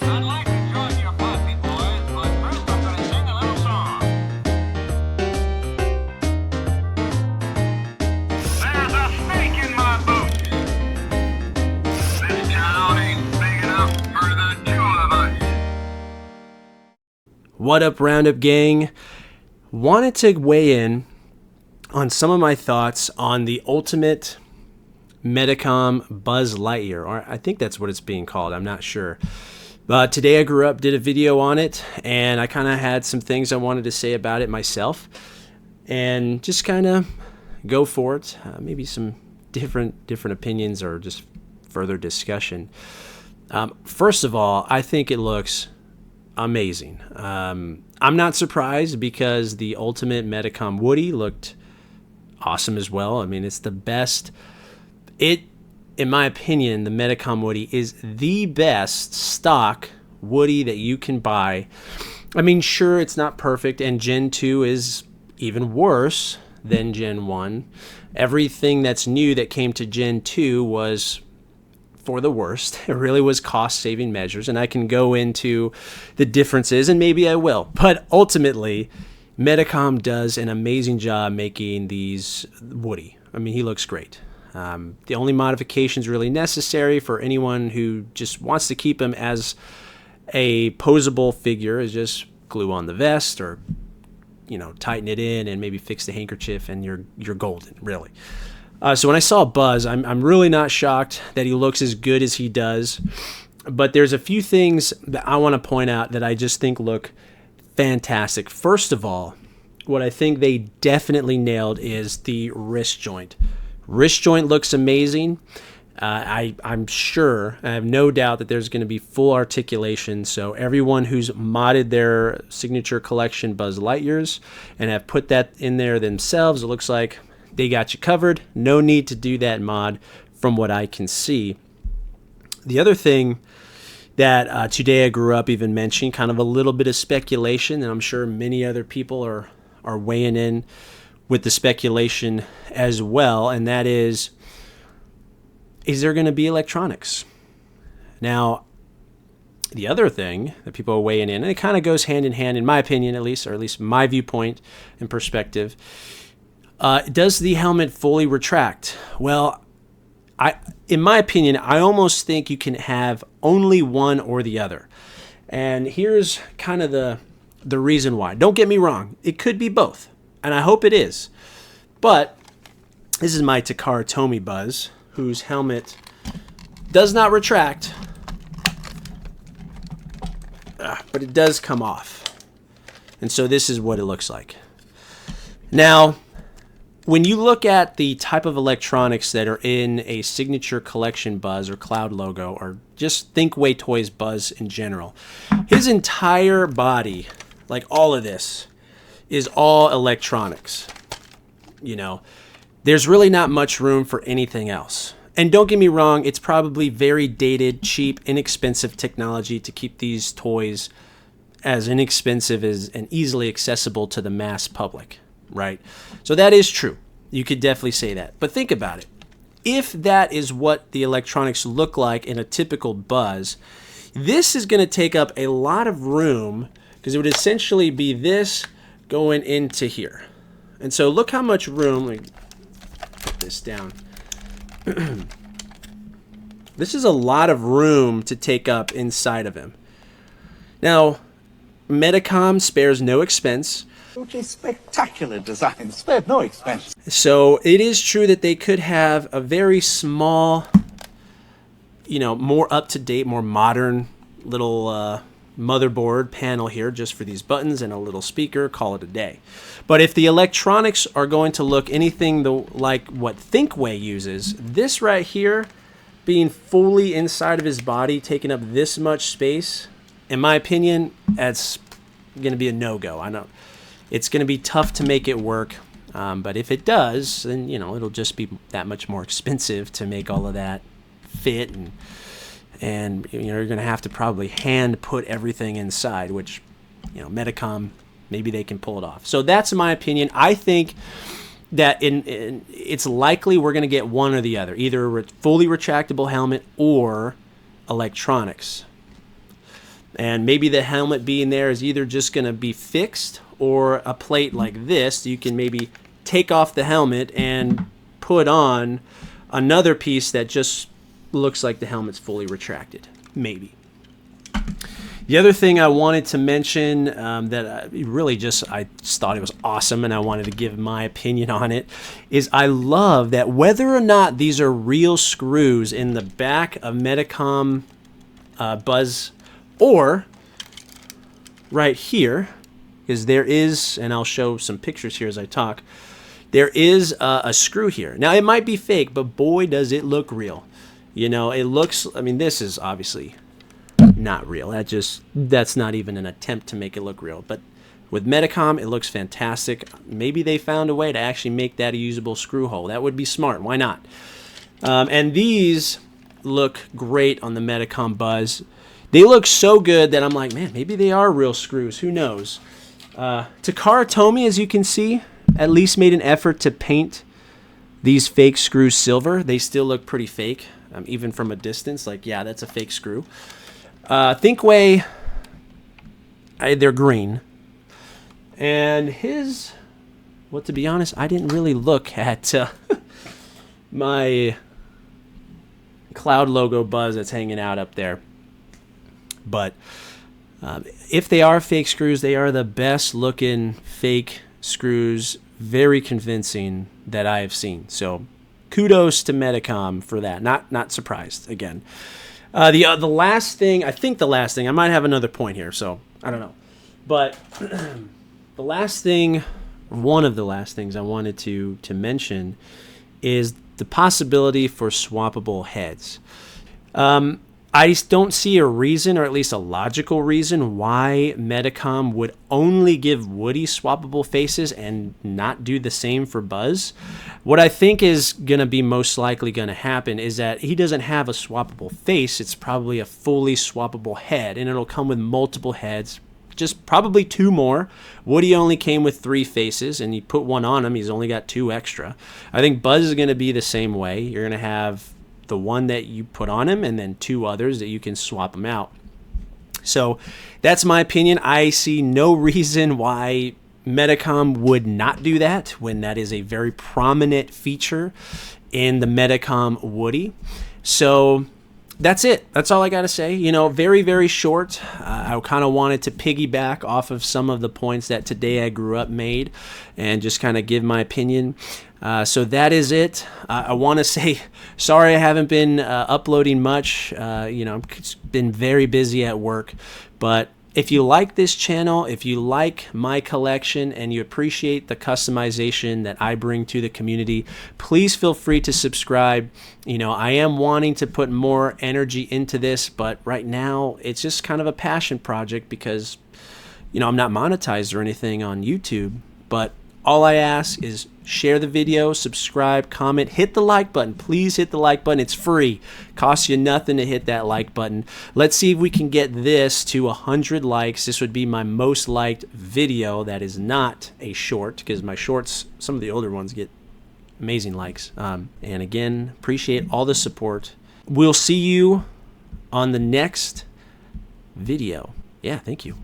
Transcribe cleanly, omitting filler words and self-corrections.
I'd like to join your posse, boys, but first I'm gonna sing a little song. There's a snake in my boot. This town ain't big enough for the two of us. What up, Roundup Gang? Wanted to weigh in on some of my thoughts on the ultimate Medicom Buzz Lightyear, or I think that's what it's being called. I'm not sure. But Today I Grew Up did a video on it, and I kind of had some things I wanted to say about it myself, and just kind of go for it. Maybe some different opinions or just further discussion. First of all, I think it looks amazing. I'm not surprised because the ultimate Medicom Woody looked awesome as well. I mean, it's the best. In my opinion, the Medicom Woody is the best stock Woody that you can buy. I mean, sure, it's not perfect, and Gen 2 is even worse than Gen 1. Everything that's new that came to Gen 2 was for the worst. It really was cost-saving measures, and I can go into the differences, and maybe I will. But ultimately, Medicom does an amazing job making these Woody. I mean, he looks great. The only modifications really necessary for anyone who just wants to keep him as a posable figure is just glue on the vest, or tighten it in and maybe fix the handkerchief, and you're golden, really. So when I saw Buzz, I'm really not shocked that he looks as good as he does. But there's a few things that I want to point out that I just think look fantastic. First of all, what I think they definitely nailed is the wrist joint. Wrist joint looks amazing. I'm sure, I have no doubt that there's going to be full articulation. So everyone who's modded their signature collection Buzz Lightyears and have put that in there themselves, it looks like they got you covered. No need to do that mod from what I can see. The other thing that Today I Grew Up even mentioned, kind of a little bit of speculation, and I'm sure many other people are weighing in with the speculation as well, and that is there going to be electronics? Now, the other thing that people are weighing in, and it kind of goes hand in hand, in my opinion at least, or at least my viewpoint and perspective, does the helmet fully retract? Well, in my opinion, I almost think you can have only one or the other. And here's kind of the reason why. Don't get me wrong, it could be both, and I hope it is. But this is my Takara Tomy Buzz, whose helmet does not retract, but it does come off. And so this is what it looks like. Now, when you look at the type of electronics that are in a signature collection Buzz or Cloud logo, or just Thinkway Toys Buzz in general, his entire body, like all of this, is all electronics. There's really not much room for anything else. And don't get me wrong, it's probably very dated, cheap, inexpensive technology to keep these toys as inexpensive as and easily accessible to the mass public, right? So that is true. You could definitely say that. But think about it. If that is what the electronics look like in a typical Buzz, this is going to take up a lot of room, because it would essentially be this going into here. And so look how much room, let me put this down. This is a lot of room to take up inside of him. Now, Medicom spares no expense. Absolutely spectacular design, spared no expense. So it is true that they could have a very small, more up-to-date, more modern little motherboard panel here just for these buttons and a little speaker, call it a day. But if the electronics are going to look anything like what Thinkway uses, this right here being fully inside of his body, taking up this much space, in my opinion, that's going to be a no-go. I know it's going to be tough to make it work, but if it does, then it'll just be that much more expensive to make all of that fit, and you're going to have to probably hand put everything inside, which Medicom, maybe they can pull it off. So that's my opinion. I think that it's likely we're going to get one or the other, either a fully retractable helmet or electronics. And maybe the helmet being there is either just going to be fixed or a plate like this. You can maybe take off the helmet and put on another piece that just looks like the helmet's fully retracted. Maybe. The other thing I wanted to mention that I just thought it was awesome and I wanted to give my opinion on it is I love that whether or not these are real screws in the back of Medicom Buzz or right here, because there is, and I'll show some pictures here as I talk, there is a screw here. Now, it might be fake, but boy, does it look real. You know, it looks, I mean, this is obviously not real. That's not even an attempt to make it look real. But with Medicom, it looks fantastic. Maybe they found a way to actually make that a usable screw hole. That would be smart. Why not? And these look great on the Medicom Buzz. They look so good that I'm like, man, maybe they are real screws. Who knows? Takara Tomy, as you can see, at least made an effort to paint these fake screws silver. They still look pretty fake, even from a distance. Like, yeah, that's a fake screw. Thinkway, they're green. And to be honest, I didn't really look at my Cloud logo Buzz that's hanging out up there. But if they are fake screws, they are the best looking fake screws, very convincing, that I have seen. So kudos to Medicom for that. Not surprised again. The last thing, I might have another point here, so I don't know. But one of the last things I wanted to mention is the possibility for swappable heads. I don't see a reason, or at least a logical reason, why Medicom would only give Woody swappable faces and not do the same for Buzz. What I think is going to be most likely going to happen is that he doesn't have a swappable face. It's probably a fully swappable head, and it'll come with multiple heads, just probably 2 more. Woody only came with 3 faces, and you put one on him, he's only got 2 extra. I think Buzz is going to be the same way. You're going to have the one that you put on him and then 2 others that you can swap them out. So that's my opinion. I see no reason why Medicom would not do that when that is a very prominent feature in the Medicom Woody. So that's it. That's all I got to say. You know, very, very short. I kind of wanted to piggyback off of some of the points that Today I Grew Up made and just kind of give my opinion. So that is it. I want to say sorry I haven't been uploading much. I've been very busy at work. But if you like this channel, if you like my collection, and you appreciate the customization that I bring to the community, please feel free to subscribe. You know, I am wanting to put more energy into this, but right now it's just kind of a passion project because, I'm not monetized or anything on YouTube, but all I ask is share the video, subscribe, comment, hit the like button. Please hit the like button. It's free. Costs you nothing to hit that like button. Let's see if we can get this to 100 likes. This would be my most liked video that is not a short, because my shorts, some of the older ones, get amazing likes. And again, appreciate all the support. We'll see you on the next video. Yeah, thank you.